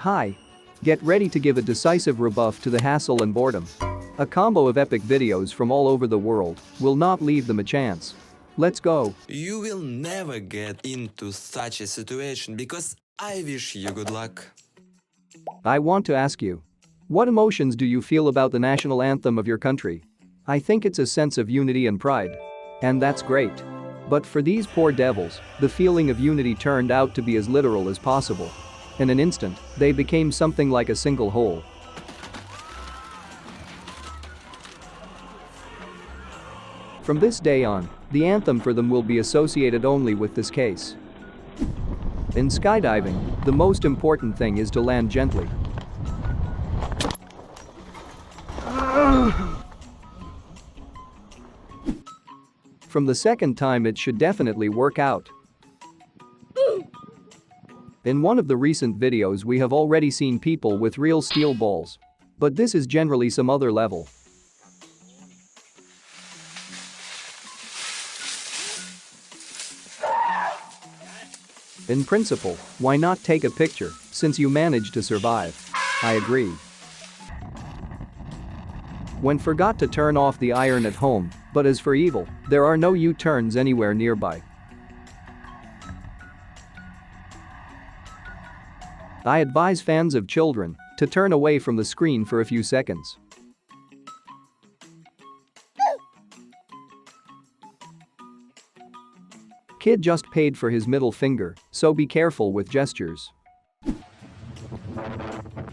Hi. Get ready to give a decisive rebuff to the hassle and boredom. A combo of epic videos from all over the world will not leave them a chance. Let's go. You will never get into such a situation because I wish you good luck. I want to ask you. What emotions do you feel about the national anthem of your country? I think it's a sense of unity and pride. And that's great. But for these poor devils, the feeling of unity turned out to be as literal as possible. In an instant, they became something like a single whole. From this day on, the anthem for them will be associated only with this case. In skydiving, the most important thing is to land gently. From the second time it should definitely work out. In one of the recent videos we have already seen people with real steel balls. But this is generally some other level. In principle, why not take a picture, since you managed to survive? I agree. When forgot to turn off the iron at home, but as for evil, there are no U-turns anywhere nearby. I advise fans of children to turn away from the screen for a few seconds. Kid just paid for his middle finger, so be careful with gestures.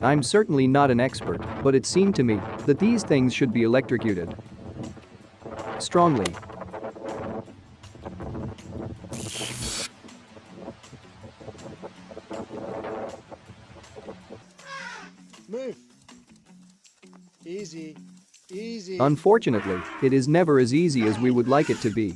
I'm certainly not an expert, but it seemed to me that these things should be electrocuted. Strongly. Move. Easy. Easy. Unfortunately, it is never as easy as we would like it to be.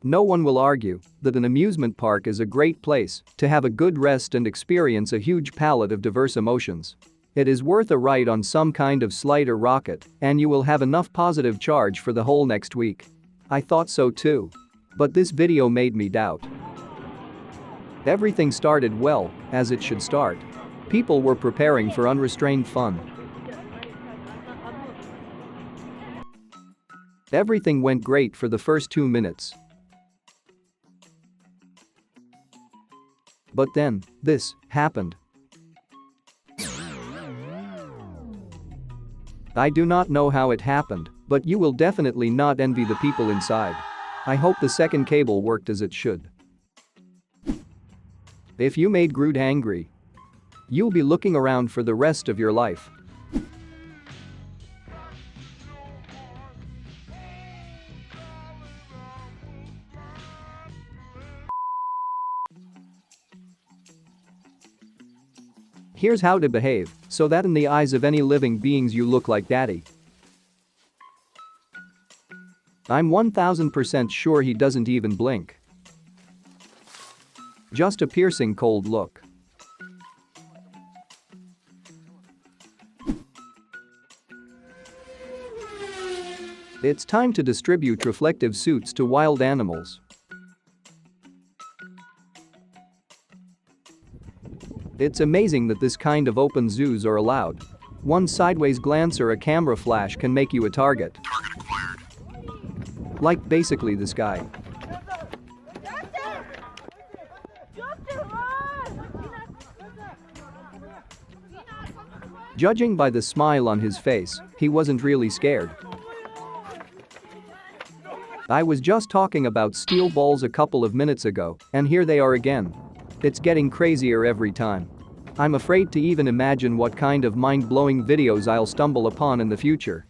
No one will argue that an amusement park is a great place to have a good rest and experience a huge palette of diverse emotions. It is worth a ride on some kind of slide or rocket, and you will have enough positive charge for the whole next week. I thought so too. But this video made me doubt. Everything started well, as it should start. People were preparing for unrestrained fun. Everything went great for the first 2 minutes. But then, this happened. I do not know how it happened, but you will definitely not envy the people inside. I hope the second cable worked as it should. If you made Groot angry, you'll be looking around for the rest of your life. Here's how to behave, so that in the eyes of any living beings you look like daddy. I'm 1000% sure he doesn't even blink. Just a piercing cold look. It's time to distribute reflective suits to wild animals. It's amazing that this kind of open zoos are allowed. One sideways glance or a camera flash can make you a target. Like basically this guy. Judging by the smile on his face, he wasn't really scared. I was just talking about steel balls a couple of minutes ago, and here they are again. It's getting crazier every time. I'm afraid to even imagine what kind of mind-blowing videos I'll stumble upon in the future.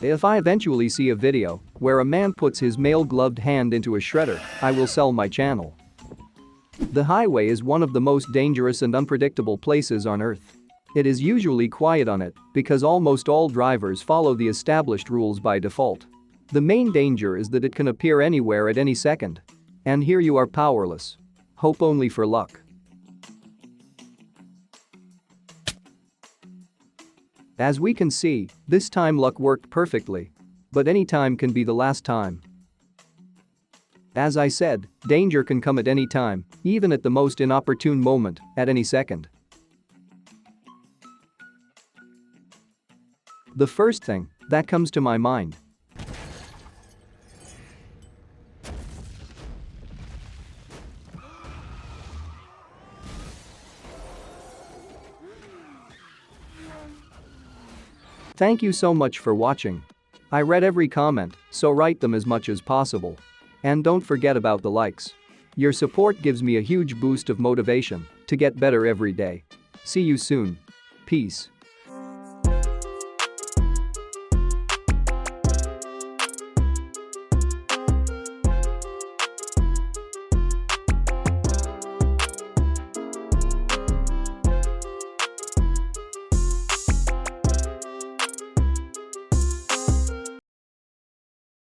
If I eventually see a video where a man puts his male-gloved hand into a shredder, I will sell my channel. The highway is one of the most dangerous and unpredictable places on Earth. It is usually quiet on it because almost all drivers follow the established rules by default. The main danger is that it can appear anywhere at any second. And here you are powerless. Hope only for luck. As we can see, this time luck worked perfectly. But any time can be the last time. As I said, danger can come at any time, even at the most inopportune moment, at any second. The first thing that comes to my mind. Thank you so much for watching. I read every comment, so write them as much as possible. And don't forget about the likes. Your support gives me a huge boost of motivation to get better every day. See you soon. Peace.